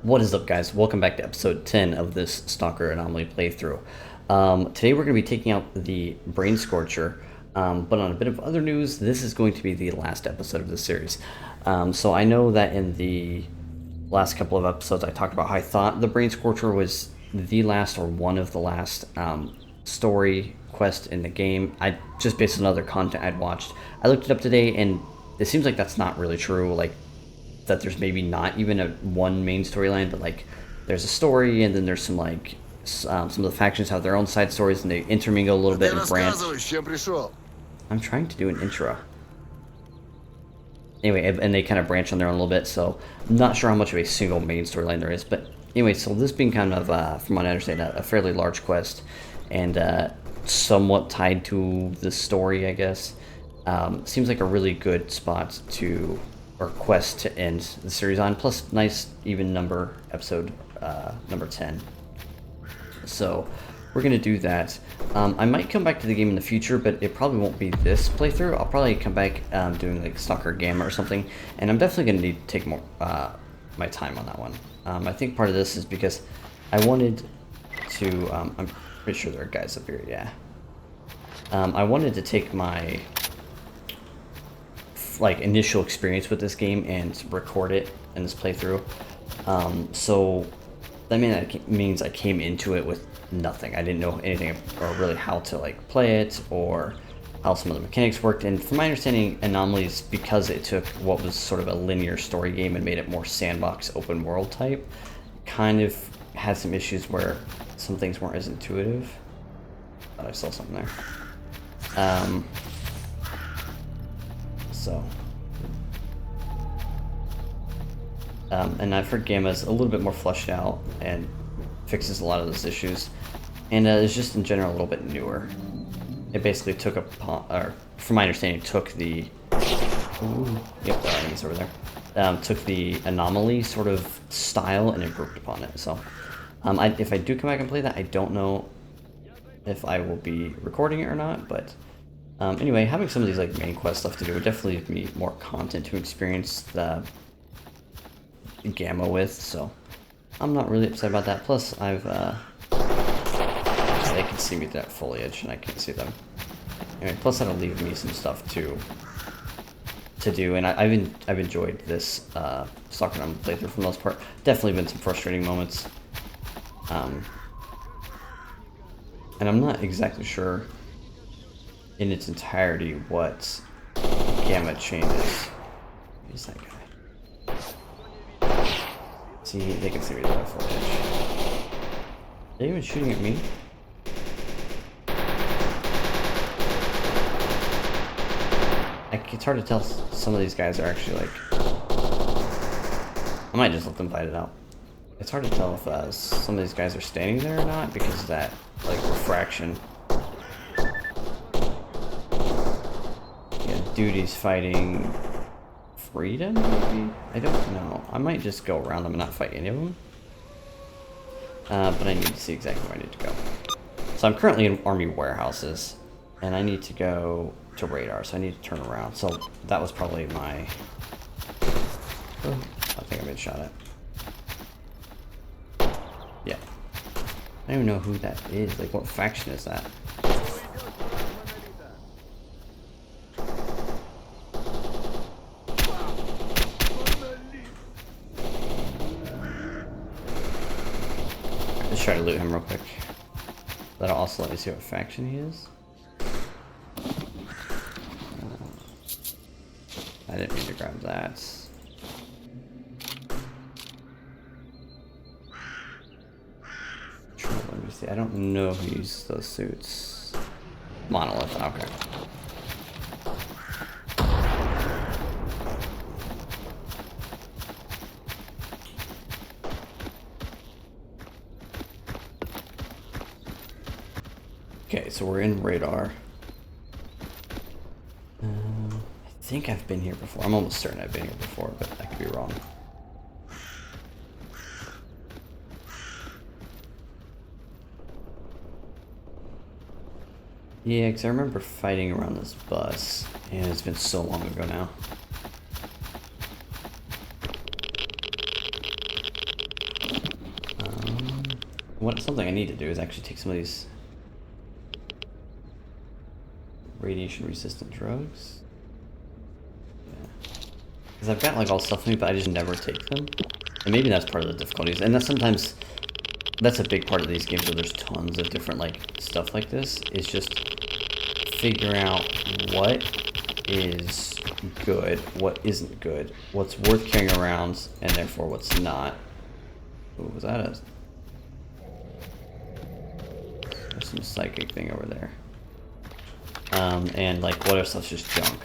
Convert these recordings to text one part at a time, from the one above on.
What is up, guys? Welcome back to episode 10 of this Stalker Anomaly playthrough. Today we're going to be taking out the Brain Scorcher, but on a bit of other news, this is going to be the last episode of the series. So I know that in the last couple of episodes I talked about how I thought the Brain Scorcher was the last or one of the last story quest in the game. I just based on other content I'd watched. I looked it up today and it seems like that's not really true. Like, that there's maybe not even a one main storyline, but like there's a story and then there's some like some of the factions have their own side stories and they intermingle a little bit and branch. I'm trying to do an intro. Anyway, and they kind of branch on their own a little bit, so I'm not sure how much of a single main storyline there is. But anyway, so this being kind of, from what I understand, a fairly large quest and somewhat tied to the story, I guess. Seems like a really good spot to, or quest to end the series on, plus nice even number episode number 10. So we're gonna do that. I might come back to the game in the future, but it probably won't be this playthrough. I'll probably come back doing like Stalker Gamma or something, and I'm definitely gonna need to take more my time on that one. I think part of this is because I wanted to, I'm pretty sure there are guys up here, yeah. I wanted to take my initial experience with this game and record it in this playthrough. So that means I came into it with nothing. I didn't know anything or really how to like play it or how some of the mechanics worked. And from my understanding, Anomalies, because it took what was sort of a linear story game and made it more sandbox open world type, kind of had some issues where some things weren't as intuitive. Thought I saw something there. So, and I've heard Gamma's a little bit more fleshed out and fixes a lot of those issues, and is just in general a little bit newer. It basically took or from my understanding, took the, yep, the enemy's over there. Took the Anomaly sort of style and improved upon it. So, if I do come back and play that, I don't know if I will be recording it or not, but. Anyway, having some of these like main quests left to do would definitely give me more content to experience the Gamma with, so I'm not really upset about that. Plus, I've they can see me through that foliage, and I can't see them. Anyway, plus that'll leave me some stuff to do, and I've enjoyed this Stalker Anomaly playthrough for the most part. Definitely been some frustrating moments, and I'm not exactly sure in its entirety what Gamma changes. Who's that guy? See, they can see me there footage. Are they even shooting at me? It's hard to tell. Some of these guys are actually like, I might just let them fight it out. It's hard to tell if some of these guys are standing there or not because of that like refraction. Duty's fighting Freedom, maybe? I don't know. I might just go around them and not fight any of them. But I need to see exactly where I need to go. So I'm currently in Army Warehouses, and I need to go to Radar, so I need to turn around. So that was probably my... Oh, I think I made a shot at. Yeah. I don't even know who that is. Like, what faction is that? Let's try to loot him real quick. That'll also let me see what faction he is. I didn't mean to grab that. Let me see. I don't know who uses those suits. Monolith. Okay. Okay, so we're in Radar. I think I've been here before. I'm almost certain I've been here before, but I could be wrong. Yeah, because I remember fighting around this bus, and it's been so long ago now. Something I need to do is actually take some of these radiation-resistant drugs. Yeah. Because I've got like all stuff in me, but I just never take them. And maybe that's part of the difficulties. And that's sometimes, that's a big part of these games where there's tons of different like stuff like this, is just figure out what is good, what isn't good, what's worth carrying around, and therefore what's not. Ooh, was that a... There's some psychic thing over there. And like what other stuff's just junk.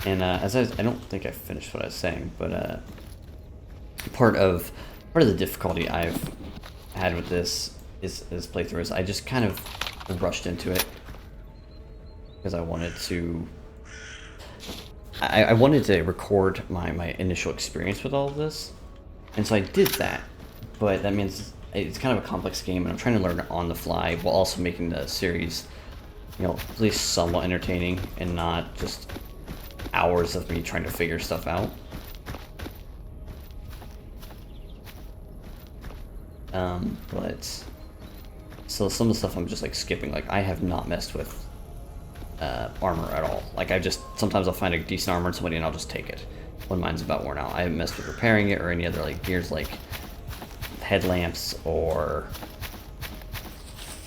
And as I don't think I finished what I was saying, but part of the difficulty I've had with this playthrough is I just kind of rushed into it because I wanted to. I wanted to record my initial experience with all of this, and so I did that. But that means it's kind of a complex game, and I'm trying to learn it on the fly while also making the series, you know, at least somewhat entertaining and not just hours of me trying to figure stuff out. But so some of the stuff I'm just like skipping. Like I have not messed with armor at all. Like sometimes I'll find a decent armor in somebody and I'll just take it when mine's about worn out. I haven't messed with repairing it or any other like gears like headlamps or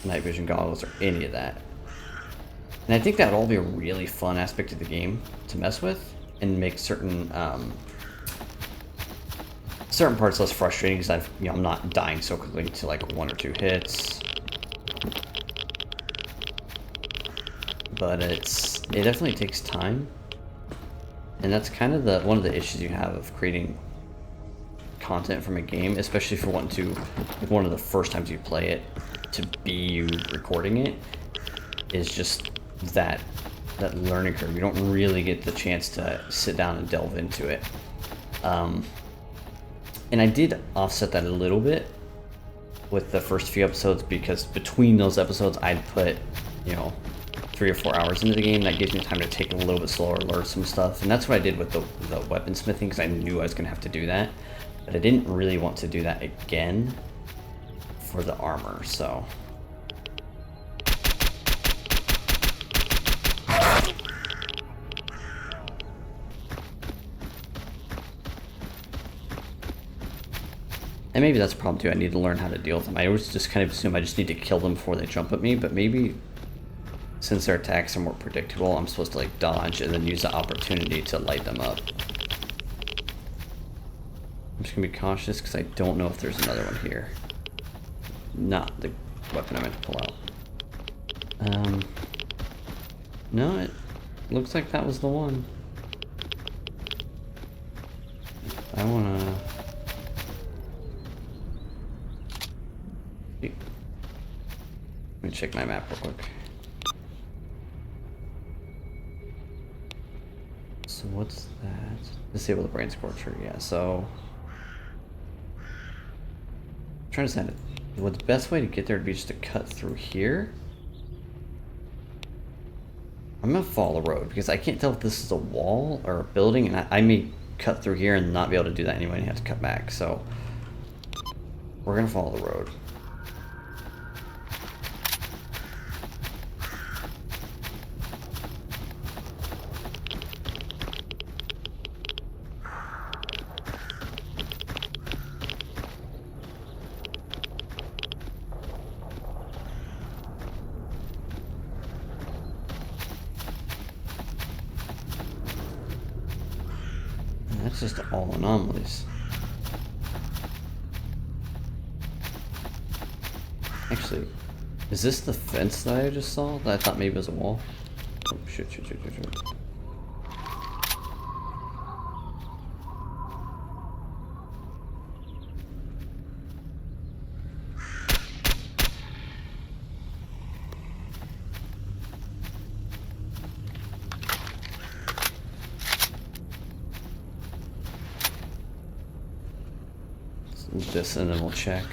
night vision goggles or any of that. And I think that would all be a really fun aspect of the game to mess with and make certain parts less frustrating because I'm not dying so quickly to like 1 or 2 hits. But it definitely takes time, and that's kind of one of the issues you have of creating content from a game, especially if you're wanting to, like one of the first times you play it, to be you recording it, is just that learning curve. You don't really get the chance to sit down and delve into it. And I did offset that a little bit with the first few episodes, because between those episodes I'd put, 3 or 4 hours into the game. That gives me time to take it a little bit slower, learn some stuff, and that's what I did with the weaponsmithing, because I knew I was going to have to do that, but I didn't really want to do that again for the armor, so... And maybe that's a problem too. I need to learn how to deal with them. I always just kind of assume I just need to kill them before they jump at me, but maybe since their attacks are more predictable, I'm supposed to like dodge and then use the opportunity to light them up. I'm just gonna be cautious because I don't know if there's another one here. Not the weapon I meant to pull out. No, it looks like that was the one. I wanna... Let me check my map real quick. So what's that? Disable the Brain Scorcher, yeah, so... I'm trying to send it. Would the best way to get there would be just to cut through here? I'm gonna follow the road, because I can't tell if this is a wall or a building, and I may cut through here and not be able to do that anyway and have to cut back, so... We're gonna follow the road. That's just all anomalies. Actually, is this the fence that I just saw? That I thought maybe it was a wall? Oh, shoot. This and then we'll check.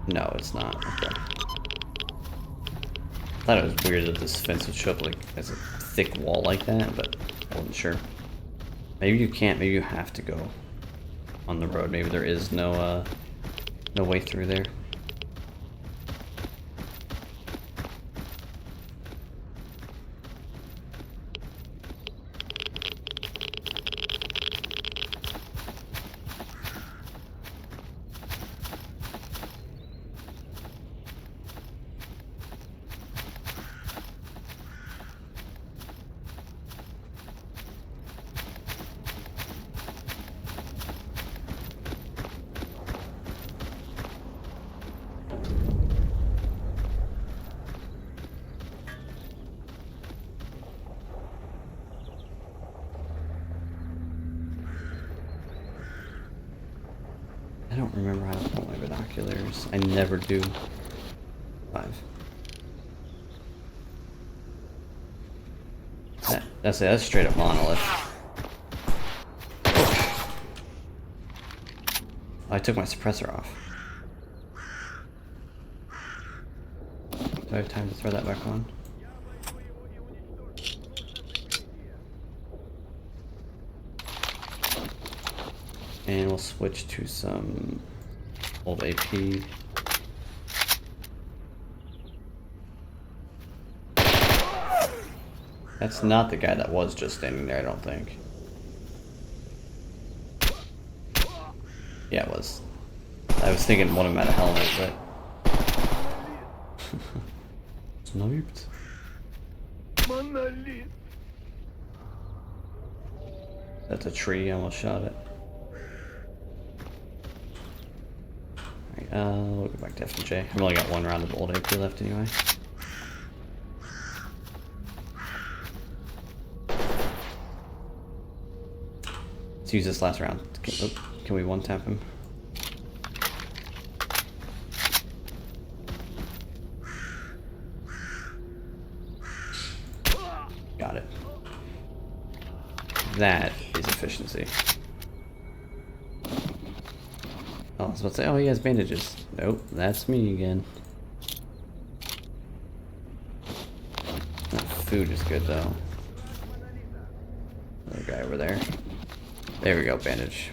No, it's not. Okay. thought it was weird that this fence would show up like as a thick wall like that, but I wasn't sure. Maybe you can't. Maybe you have to go on the road. Maybe there is no no way through there. I don't remember how to pull my binoculars. I never do. 5. That's it. That's straight up monolith. I took my suppressor off. Do I have time to throw that back on? And we'll switch to some old AP. That's not the guy that was just standing there, I don't think. Yeah, it was. I was thinking one of them had a helmet, but... Sniped. That's a tree, I almost shot it. Alright, we'll go back to F&J. I've only got 1 round of old AP left anyway. Let's use this last round. Can we one-tap him? Got it. That is efficiency. Oh, I was about to say, oh, he has bandages. Nope, that's me again. That food is good, though. Another guy over there. There we go, bandage.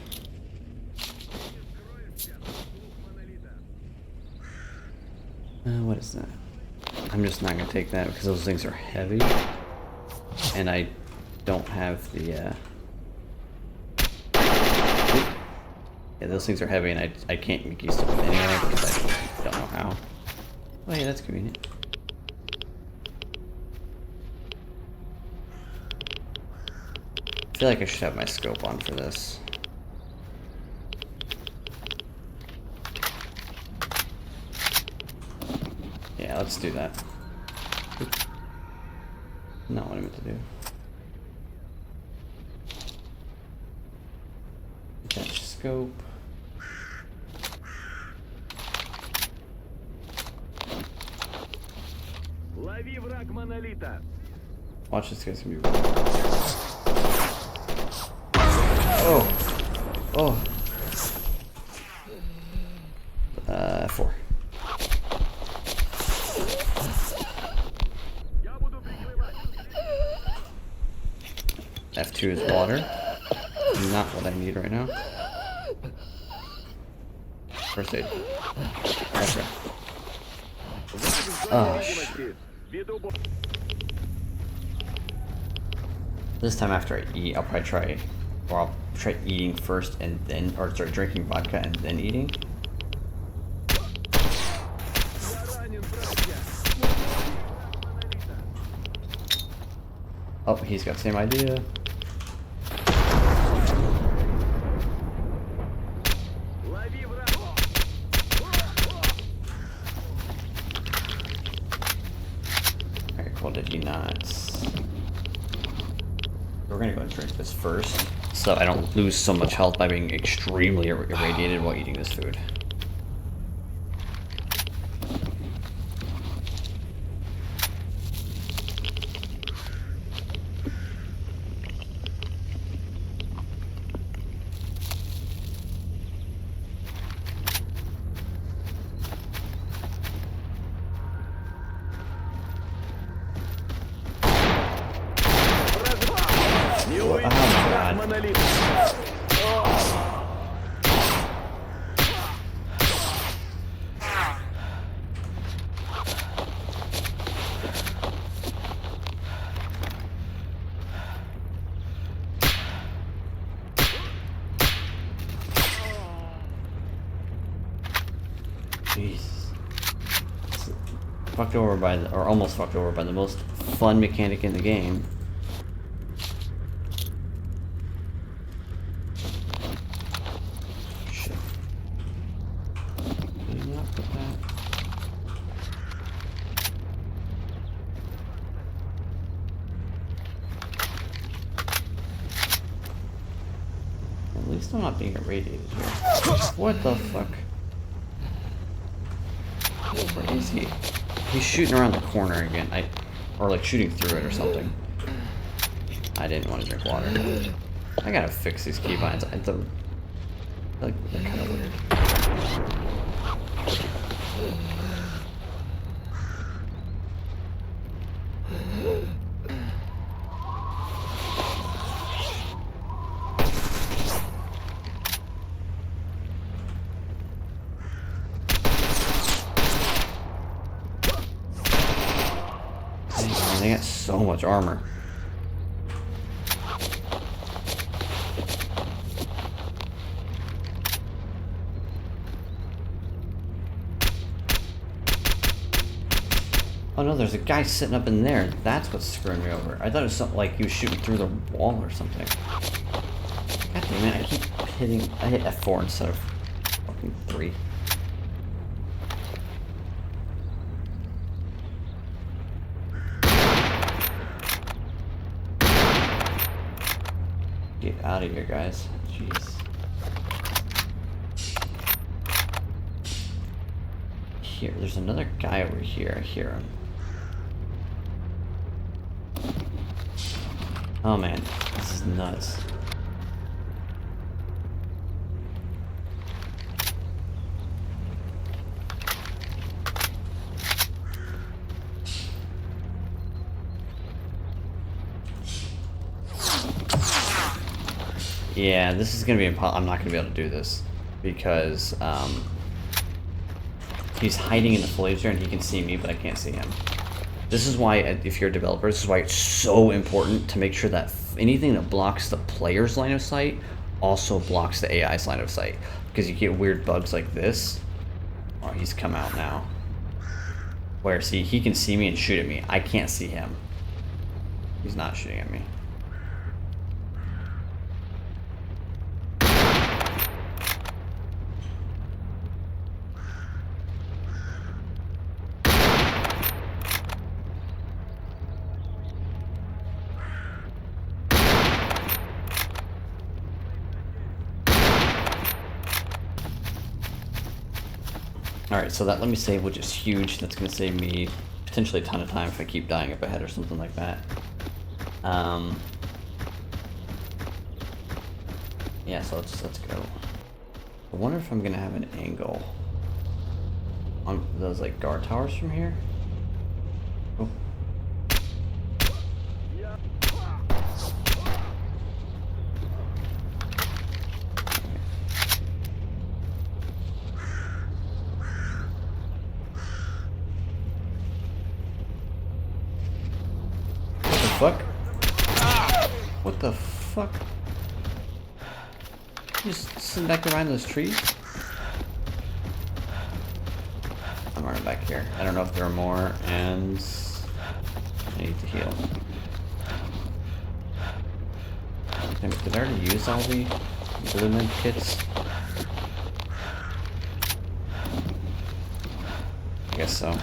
What is that? I'm just not gonna take that because those things are heavy. And I don't have the, yeah, those things are heavy and I can't make use of them anyway because I don't know how. Oh yeah, that's convenient. I feel like I should have my scope on for this. Yeah, let's do that. Oops. Not what I meant to do. Attach scope. Watch this guy's gonna be. Oh. Oh. 4. F2 is water. Not what I need right now. First aid. Okay. Oh, shit. This time after I eat, I'll probably try, or I'll try eating first and then, or start drinking vodka and then eating. Oh, he's got the same idea. Alright, cool, did he not? We're gonna go and drink this first, so I don't lose so much health by being extremely irradiated while eating this food. Oh my god. Jeez. Fucked over by the, or almost fucked over by the most fun mechanic in the game. Shit. Did he not put that? At least I'm not being irradiated here. What the fuck? Where is he? He's shooting around the corner again. Or like shooting through it or something. I didn't want to drink water. I gotta fix these keybinds. Like, they're kind of weird. They got so much armor. Oh no, there's a guy sitting up in there. That's what's screwing me over. I thought it was something like he was shooting through the wall or something. God damn it, I keep hitting. I hit F4 instead of fucking 3. Get out of here, guys. Jeez. Here, there's another guy over here. I hear him. Oh man, this is nuts. Yeah, this is gonna be I'm not gonna be able to do this because he's hiding in the foliage there and he can see me, but I can't see him. This is why, if you're a developer, this is why it's so important to make sure that anything that blocks the player's line of sight also blocks the AI's line of sight, because you get weird bugs like this. Oh, he's come out now. Where, see, he can see me and shoot at me. I can't see him. He's not shooting at me. Alright, so that let me save, which is huge. That's going to save me potentially a ton of time if I keep dying up ahead or something like that. Yeah, so let's go. I wonder if I'm going to have an angle on those like guard towers from here. Oh. Fuck? What the fuck? Just sitting back behind those trees? I'm running back here. I don't know if there are more, and I need to heal. Did I already use all the blue med kits? I guess so.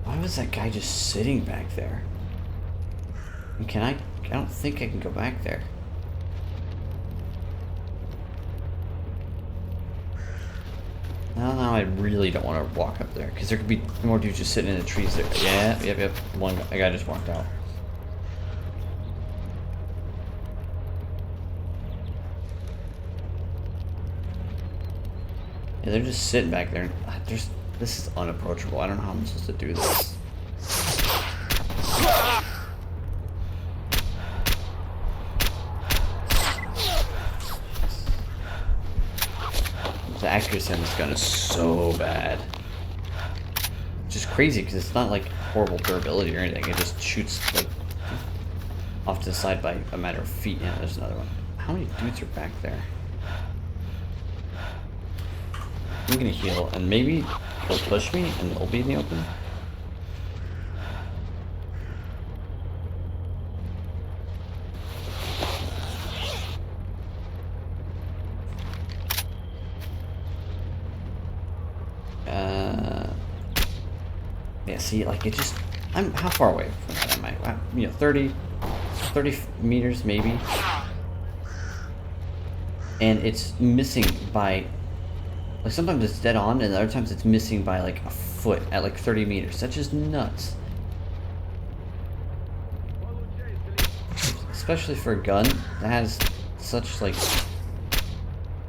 Why was that guy just sitting back there? And can I don't think I can go back there. Now I really don't want to walk up there because there could be more dudes just sitting in the trees there. Yeah, yep. A guy just walked out. Yeah, they're just sitting back there. This is unapproachable. I don't know how I'm supposed to do this. The accuracy on this gun is so bad. Just crazy because it's not like horrible durability or anything. It just shoots like off to the side by a matter of feet. Yeah, there's another one. How many dudes are back there? I'm gonna heal and maybe they'll push me and they'll be in the open. Yeah, see, like it just, how far away from that am I? You know, 30 meters maybe. And it's missing by, like sometimes it's dead on and other times it's missing by like a foot at like 30 meters. That's just nuts. Especially for a gun that has such like,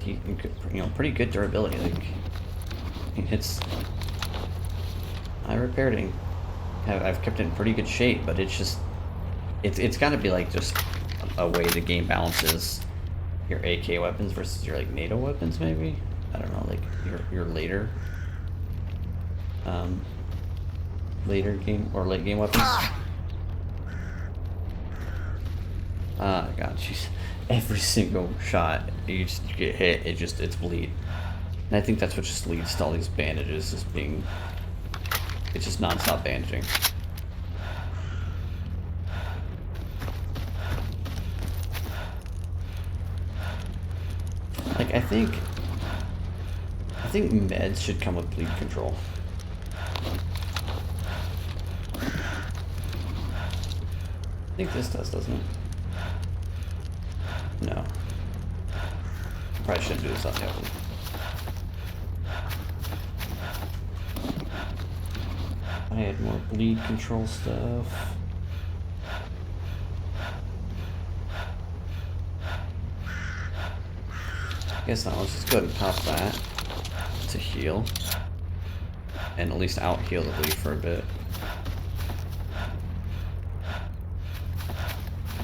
you know, pretty good durability. Like, it's, I repaired it. I've kept it in pretty good shape, but it's just, it's got to be like just a way the game balances your AK weapons versus your like NATO weapons, maybe. I don't know, like your later game or late game weapons. Ah, God, jeez. Every single shot you get hit, it's bleed. And I think that's what just leads to all these bandages, is being, it's just non-stop bandaging. Like, I think meds should come with bleed control. I think this does, doesn't it? No. Probably shouldn't do this on the open. I had more bleed control stuff. Guess not. Let's just go ahead and pop that to heal. And at least out heal the bleed for a bit.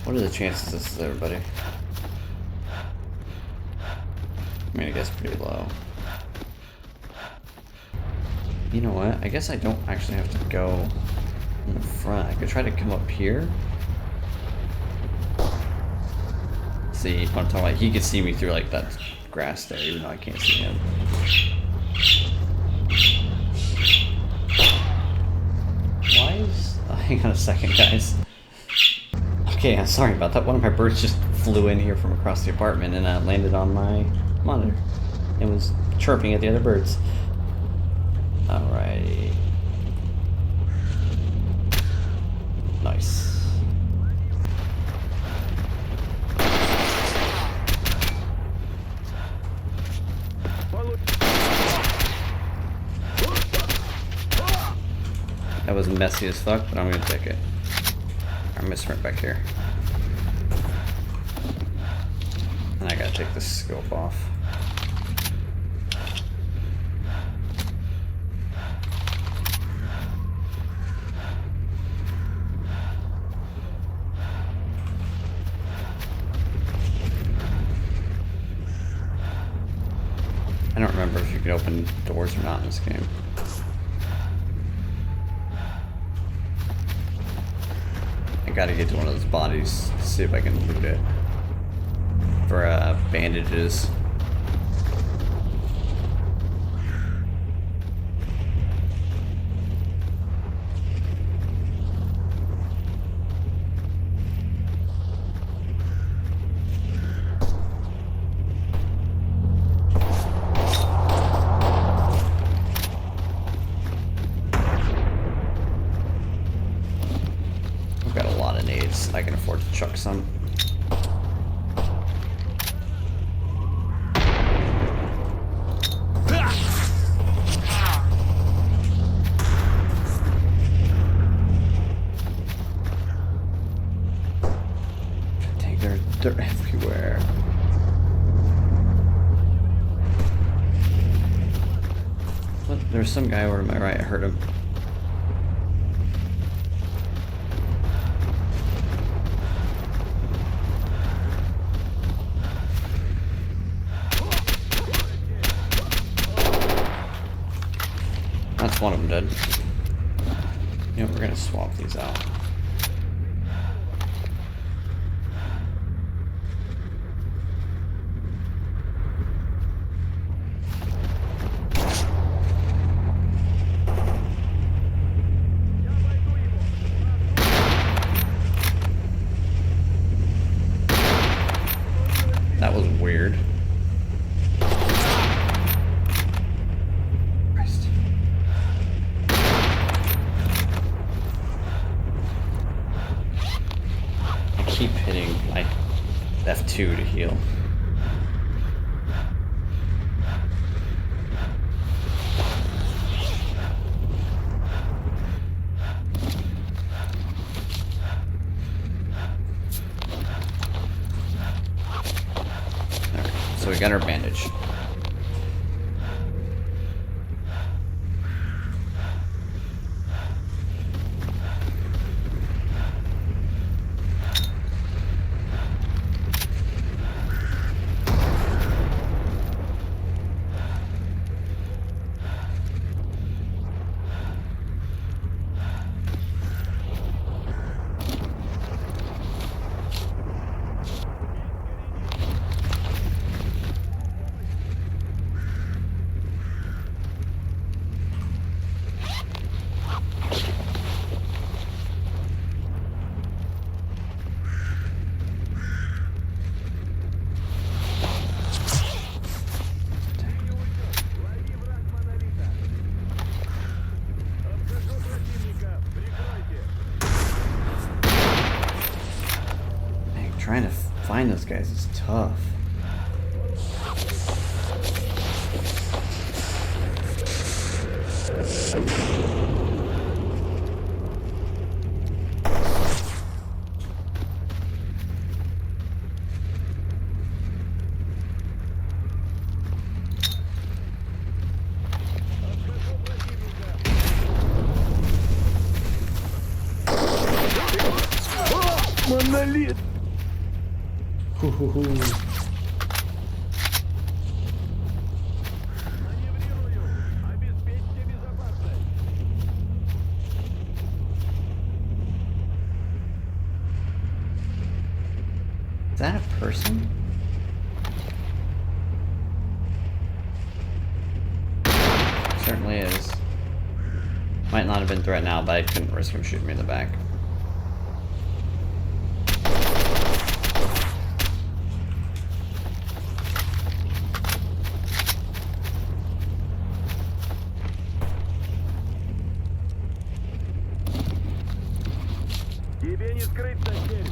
What are the chances this is everybody? I mean, I guess pretty low. You know what? I guess I don't actually have to go in the front. I could try to come up here. See, what I'm talking about. He could see me through like that grass there, even though I can't see him. Why is... Oh, hang on a second, guys. Okay, I'm sorry about that. One of my birds just flew in here from across the apartment and landed on my monitor. It was chirping at the other birds. Alright. Nice. That was messy as fuck, but I'm gonna take it. I'm gonna sprint back here. And I gotta take this scope off. I don't remember if you could open doors or not in this game. I gotta get to one of those bodies to see if I can loot it. For bandages. I can afford to chuck some. There's some guy over to my right. I heard him. That's one of them dead. You know, we're gonna swap these out. That was weird. Christ. I keep hitting my F2 to heal. So we got our bandage. Trying to find those guys is tough. Монолит! Ху-ху-ху. Is that a person? Certainly is. Might not have been threat now, but I couldn't risk him shooting me in the back. Тебе не скрыться, череп!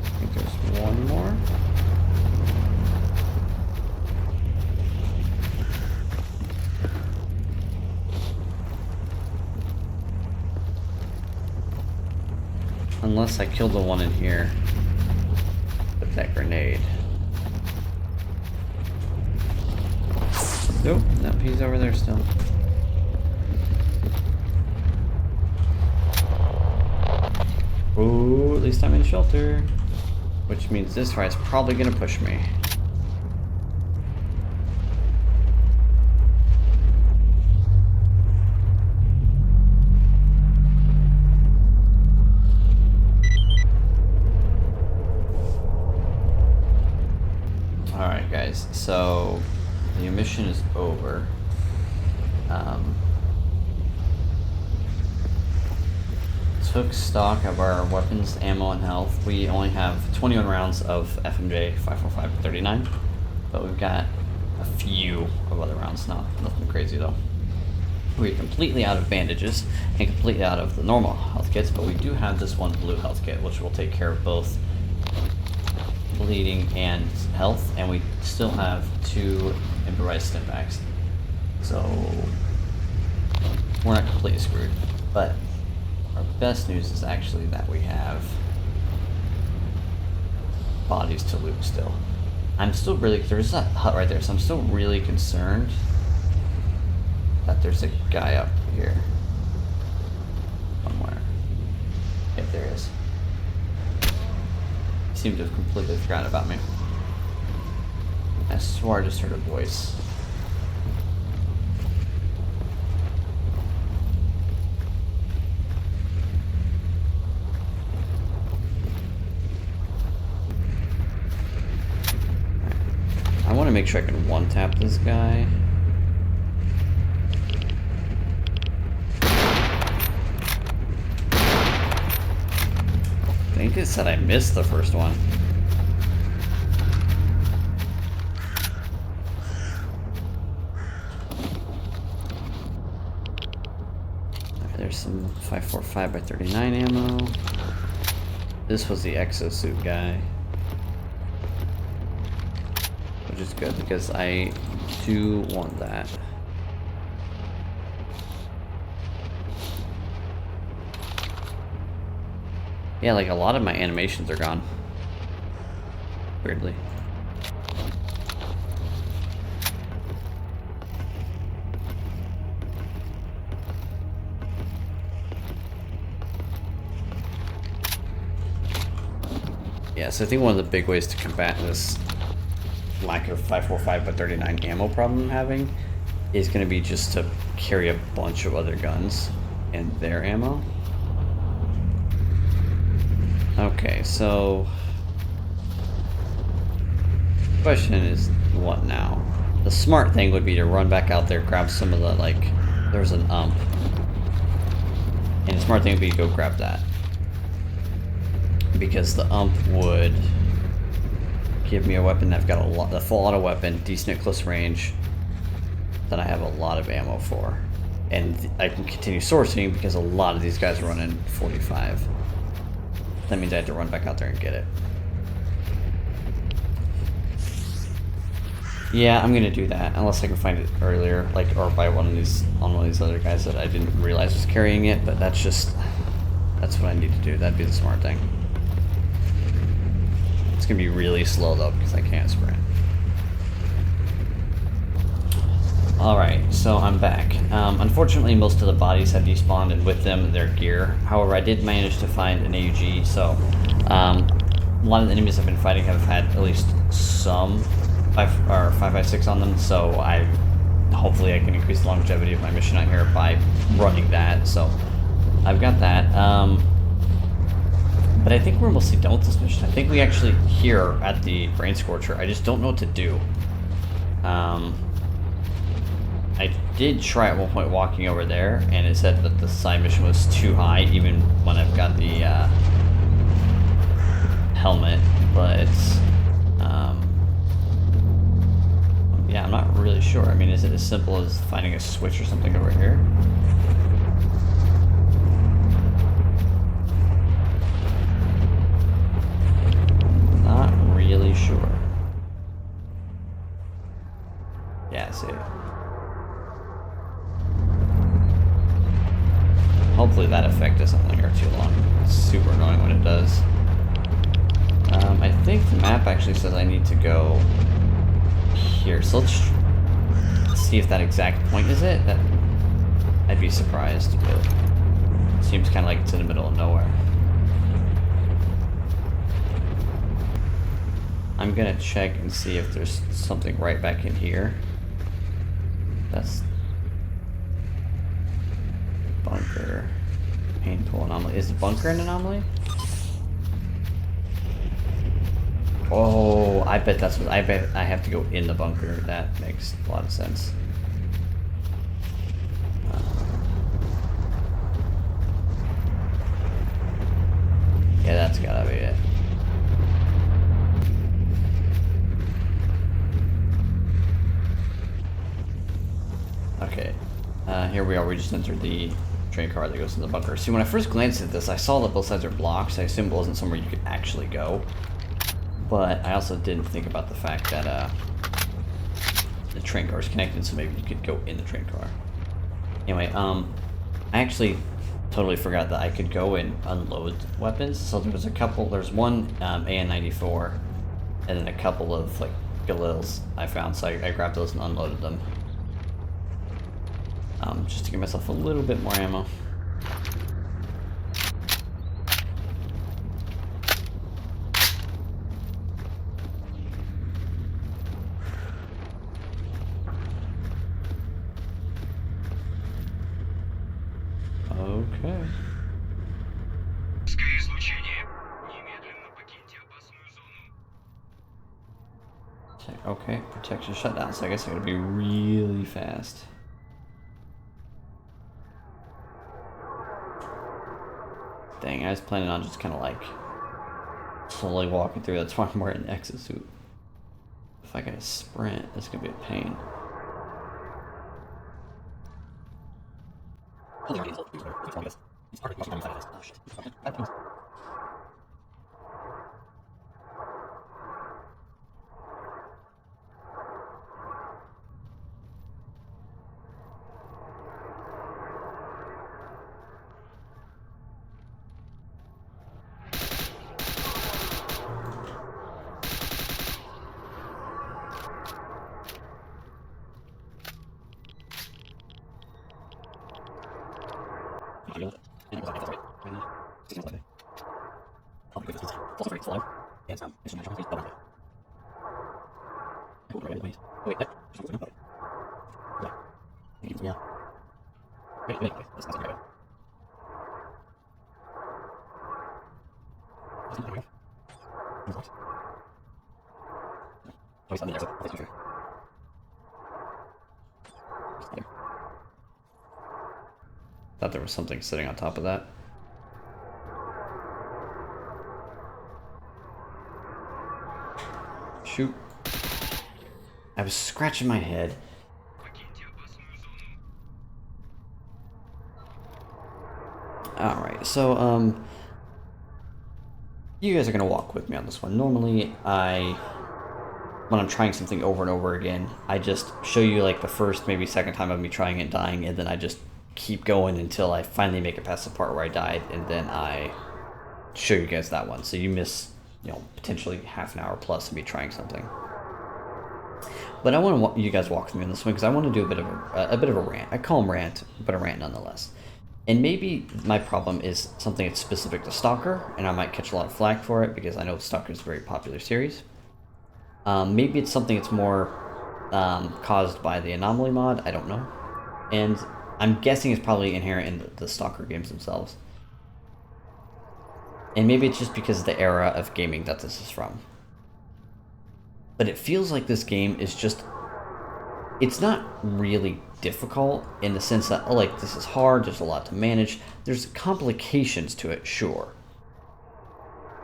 I think there's one more. Unless I killed the one in here with that grenade. Nope, nope, he's over there still. Ooh, at least I'm in shelter. Which means this fight's probably gonna push me. Alright guys, so the mission is over. Took stock of our weapons, ammo, and health. We only have 21 rounds of FMJ 545-39, but we've got a few of other rounds, nothing crazy though. We're completely out of bandages and completely out of the normal health kits, but we do have this one blue health kit, which will take care of both bleeding and health, and we still have 2 improvised stim packs. So we're not completely screwed. But our best news is actually that we have bodies to loot still. I'm still really, there's a hut right there, so I'm still really concerned that there's a guy up here somewhere. Yep, there is. He seemed to have completely forgotten about me. I swore I just heard a voice. I want to make sure I can one-tap this guy. I think it said I missed the first one. Okay, there's some 545 by 39 ammo. This was the exosuit guy. Which is good because I do want that. Yeah, like a lot of my animations are gone. Weirdly. Yeah, so I think one of the big ways to combat this lack of 545 by 39 ammo problem I'm having is going to be just to carry a bunch of other guns and their ammo. Okay, so the question is what now? The smart thing would be to run back out there, grab some of the, like, there's an ump, and the smart thing would be to go grab that, because the ump would give me a weapon that I've got the full auto weapon, decent at close range, that I have a lot of ammo for. And I can continue sourcing because a lot of these guys are running 45. That means I have to run back out there and get it. Yeah, I'm gonna do that, unless I can find it earlier, like, or by one of these other guys that I didn't realize was carrying it, but that's what I need to do. That'd be the smart thing. It's gonna be really slow though because I can't sprint. Alright, so I'm back. Unfortunately, most of the bodies have despawned, and with them, their gear. However, I did manage to find an AUG, so a lot of the enemies I've been fighting have had at least some 5.56 on them, so hopefully I can increase the longevity of my mission out here by running that, so I've got that. But I think we're mostly done with this mission. I think we actually here at the Brain Scorcher, I just don't know what to do. I did try at one point walking over there, and it said that the side mission was too high, even when I've got the helmet, but yeah, I'm not really sure. I mean, is it as simple as finding a switch or something over here? Not really sure. Yeah, I see it. Hopefully that effect doesn't linger too long. It's super annoying when it does. I think the map actually says I need to go here, so let's see if that exact point is it. I'd be surprised, but it seems kind of like it's in the middle of nowhere. I'm gonna check and see if there's something right back in here. That's bunker. Painful anomaly. Is the bunker an anomaly? Oh, I bet that's what I bet I have to go in the bunker. That makes a lot of sense. Yeah, that's gotta be it. Okay, here we are. We just entered the train car that goes in the bunker. See, when I first glanced at this, I saw that both sides are blocks. I assumed it wasn't somewhere you could actually go. But I also didn't think about the fact that the train car is connected, so maybe you could go in the train car. Anyway, I actually totally forgot that I could go and unload weapons. So there was a couple. There's one AN-94, and then a couple of like Galils I found. So I grabbed those and unloaded them, just to give myself a little bit more ammo. Okay. Okay, protection shutdown, so I guess I gotta be really fast. Dang, I was planning on just kind of like slowly walking through. That's why I'm wearing an exosuit. If I gotta sprint, it's gonna be a pain. Thought there was something sitting on top of that. Shoot. I was scratching my head. Alright, so, you guys are gonna walk with me on this one. Normally, when I'm trying something over and over again, I just show you like the first, maybe second time of me trying it and dying, and then I just keep going until I finally make it past the part where I died, and then I show you guys that one. So you miss, you know, potentially half an hour plus of me trying something. But I want you guys walk with me on this one because I want to do a bit of a rant. I call them rant, but a rant nonetheless. And maybe my problem is something that's specific to Stalker, and I might catch a lot of flack for it because I know Stalker is a very popular series. Maybe it's something that's more caused by the Anomaly mod, I don't know. And I'm guessing it's probably inherent in the Stalker games themselves. And maybe it's just because of the era of gaming that this is from. But it feels like this game is just... It's not really difficult in the sense that, oh, like, this is hard, there's a lot to manage. There's complications to it, sure.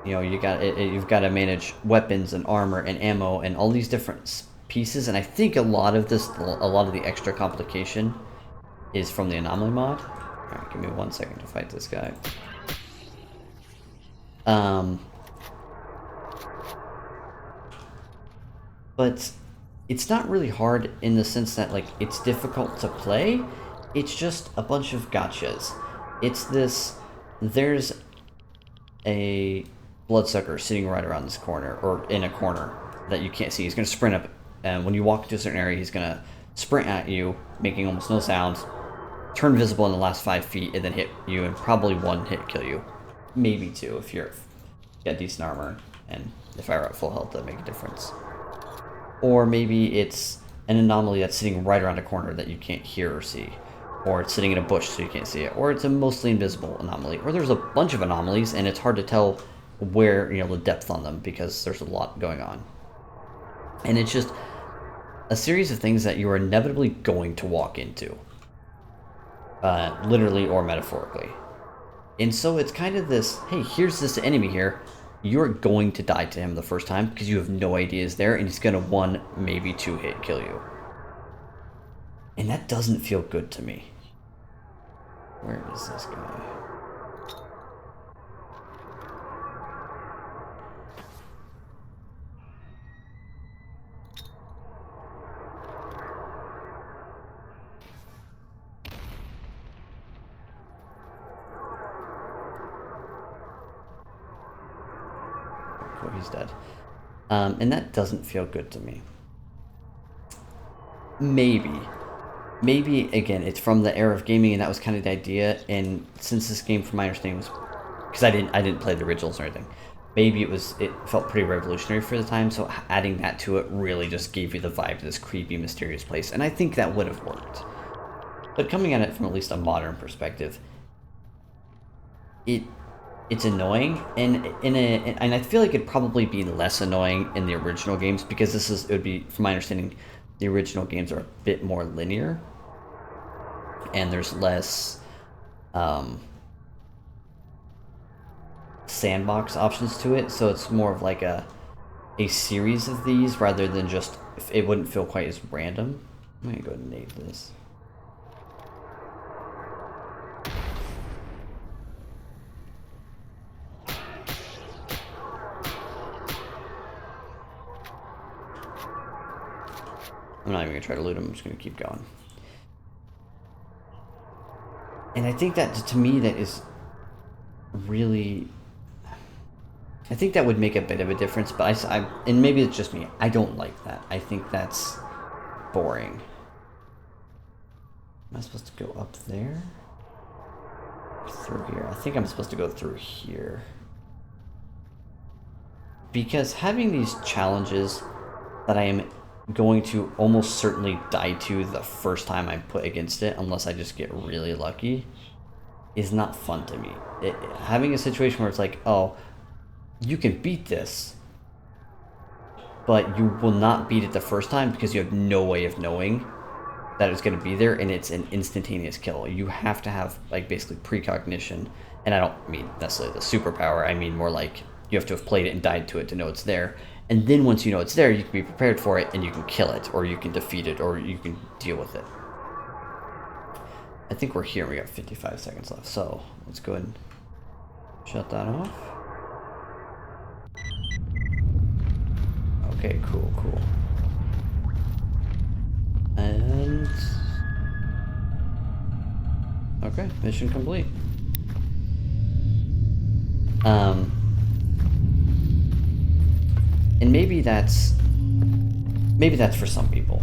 You know, you've got to manage weapons and armor and ammo and all these different pieces, and I think a lot of the extra complication is from the Anomaly mod. Alright, give me 1 second to fight this guy. But it's not really hard in the sense that, like, it's difficult to play. It's just a bunch of gotchas. It's this... There's a bloodsucker sitting right around this corner, or in a corner that you can't see. He's going to sprint up, and when you walk into a certain area, he's going to sprint at you, making almost no sound, turn visible in the last 5 feet, and then hit you, and probably one hit kill you. Maybe two, if you've got decent armor, and if I were at full health, that'd make a difference. Or maybe it's an anomaly that's sitting right around a corner that you can't hear or see. Or it's sitting in a bush so you can't see it. Or it's a mostly invisible anomaly. Or there's a bunch of anomalies and it's hard to tell where, you know, the depth on them because there's a lot going on. And it's just a series of things that you are inevitably going to walk into. Literally or metaphorically. And so it's kind of this, hey, here's this enemy here. You're going to die to him the first time because you have no idea he's there, and he's going to 1, maybe 2 hit kill you. And that doesn't feel good to me. Where is this guy? cool. He's dead. And that doesn't feel good to me. Maybe again, it's from the era of gaming, and that was kind of the idea. And since this game, from my understanding, was because I didn't play the originals or anything. Maybe it felt pretty revolutionary for the time. So adding that to it really just gave you the vibe of this creepy, mysterious place, and I think that would have worked. But coming at it from at least a modern perspective, it's annoying, and I feel like it'd probably be less annoying in the original games because it would be, from my understanding, the original games are a bit more linear, and there's less sandbox options to it, so it's more of like a series of these rather than just, it wouldn't feel quite as random. I'm gonna go ahead and nade this. I'm not even gonna try to loot him, I'm just gonna keep going. And I think that, to me, that is really, I think that would make a bit of a difference, but and maybe it's just me, I don't like that. I think that's boring. Am I supposed to go up there? Through here? I think I'm supposed to go through here. Because having these challenges that I am going to almost certainly die to the first time I put against it, unless I just get really lucky, is not fun to me. Having a situation where it's like, oh, you can beat this, but you will not beat it the first time because you have no way of knowing that it's going to be there, and it's an instantaneous kill. You have to have, like, basically precognition, and I don't mean necessarily the superpower, I mean more like you have to have played it and died to it to know it's there. And then once you know it's there, you can be prepared for it, and you can kill it, or you can defeat it, or you can deal with it. I think we're here, we got 55 seconds left, so let's go ahead and shut that off. Okay, cool. And... okay, mission complete. And maybe that's for some people,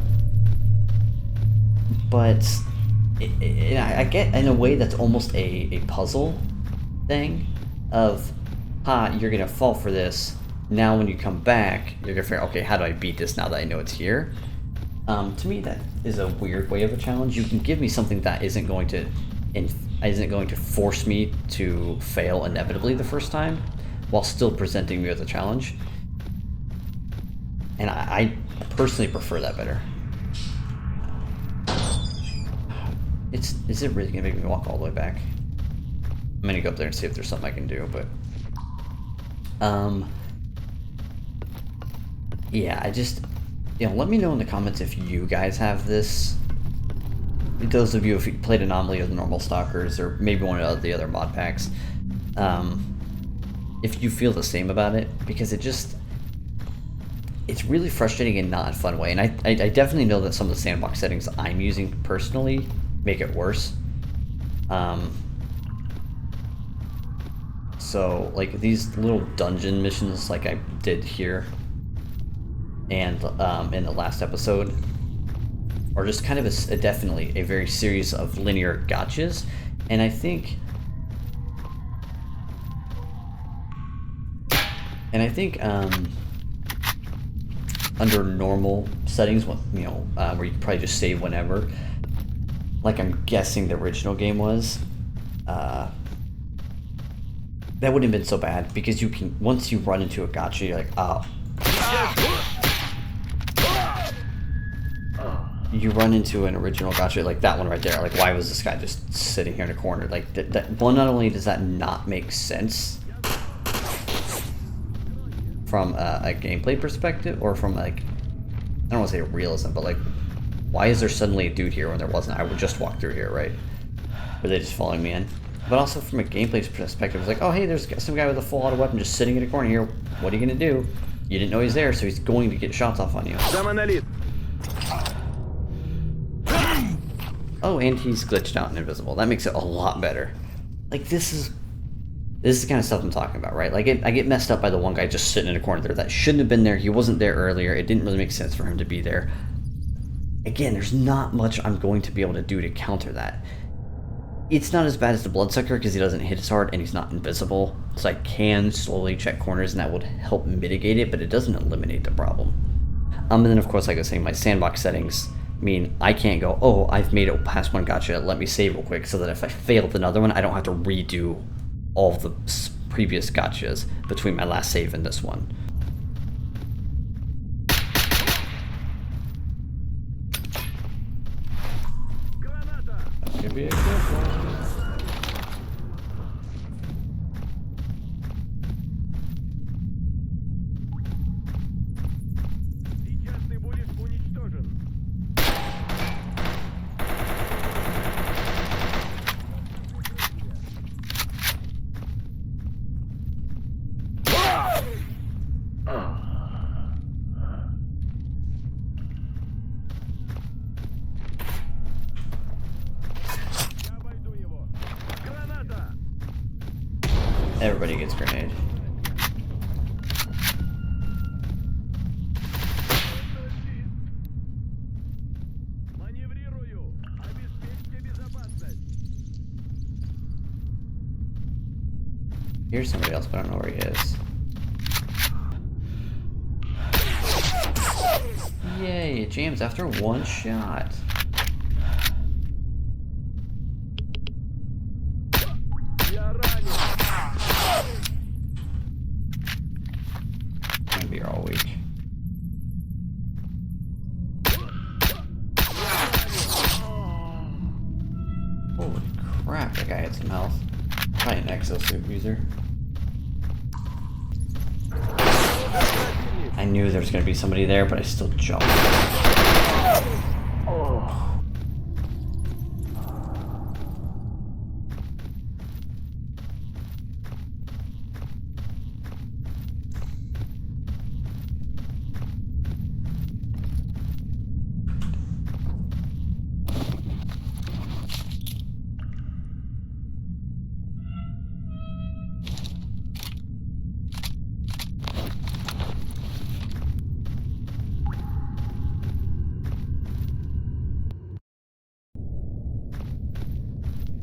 but I get, in a way, that's almost a puzzle thing of, you're gonna fall for this. Now when you come back, you're gonna figure, okay, how do I beat this now that I know it's here? To me, that is a weird way of a challenge. You can give me something that isn't going to force me to fail inevitably the first time, while still presenting me with a challenge. And I personally prefer that better. Is it really gonna make me walk all the way back? I'm gonna go up there and see if there's something I can do, but yeah, I just, let me know in the comments if you guys have this. Those of you who've played Anomaly or the normal Stalkers, or maybe one of the other mod packs, if you feel the same about it, because it's really frustrating and not in a fun way. And I definitely know that some of the sandbox settings I'm using personally make it worse. So, like, these little dungeon missions like I did here and in the last episode are just kind of definitely a very series of linear gotchas. And I think under normal settings, where you can probably just save whenever, like I'm guessing the original game was, that wouldn't have been so bad, because you can, once you run into a gotcha, you're like, oh. You run into an original gotcha, like that one right there, like, why was this guy just sitting here in a corner? Like, that one, not only does that not make sense from a gameplay perspective, or from, like, I don't want to say realism, but like, why is there suddenly a dude here when there wasn't? I would just walk through here, right? Were they just following me in? But also from a gameplay perspective, it's like, oh hey, there's some guy with a full auto weapon just sitting in a corner here. What are you gonna do? You didn't know he's there, so he's going to get shots off on you. Oh, and he's glitched out and invisible. That makes it a lot better. Like, this is This is the kind of stuff I'm talking about, right? Like, I get messed up by the one guy just sitting in a corner there that shouldn't have been there. He wasn't there earlier. It didn't really make sense for him to be there. Again, there's not much I'm going to be able to do to counter that. It's not as bad as the Bloodsucker because he doesn't hit as hard and he's not invisible. So I can slowly check corners and that would help mitigate it, but it doesn't eliminate the problem. And then, of course, like I was saying, my sandbox settings mean I can't go, oh, I've made it past one gotcha, let me save real quick, so that if I fail with another one, I don't have to redo all of the previous gotchas between my last save and this one. That could be a good one. Сейчас ты будешь уничтожен. Я обойду его. Граната! Everybody gets grenade. Маневрирую. Обеспечьте безопасность. Here's somebody else, but I don't know where he is. Yay, it jams after one shot. Я ранен. Gonna be here all week. Holy crap, that guy had some health. Probably an exosuit user. I knew there was gonna be somebody there, but I still jumped.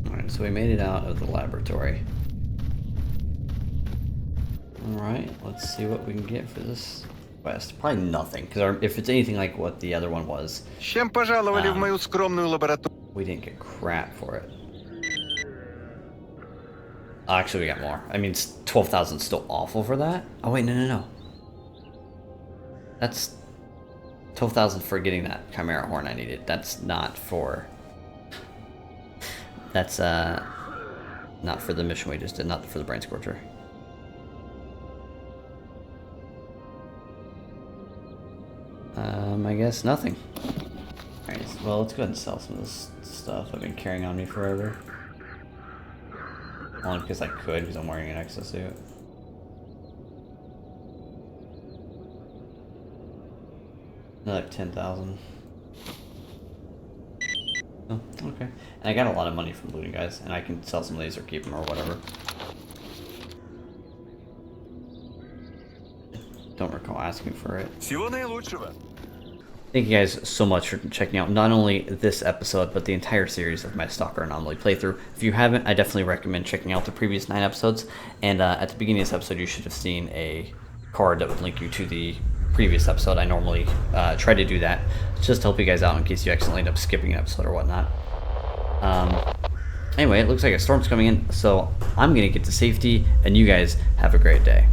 Alright, so we made it out of the laboratory. Alright, let's see what we can get for this quest. Probably nothing, because if it's anything like what the other one was, С чем пожаловали в мою скромную лабораторию? we didn't get crap for it. Actually, we got more. I mean, 12,000 is still awful for that. Oh, wait, no. That's 12,000 for getting that Chimera horn I needed. That's not for... That's, not for the mission we just did, not for the Brain Scorcher. I guess nothing. Alright, well, let's go ahead and sell some of this stuff I've been carrying on me forever. Only because I could, because I'm wearing an exosuit. Another 10,000. Oh, okay. And I got a lot of money from looting, guys, and I can sell some of these or keep them or whatever. Don't recall asking for it. Всего наилучшего. Thank you guys so much for checking out not only this episode, but the entire series of my STALKER Anomaly playthrough. If you haven't, I definitely recommend checking out the previous 9 episodes. And at the beginning of this episode, you should have seen a card that would link you to the previous episode. I normally try to do that just to help you guys out in case you accidentally end up skipping an episode or whatnot. Anyway, it looks like a storm's coming in, so I'm going to get to safety, and you guys have a great day.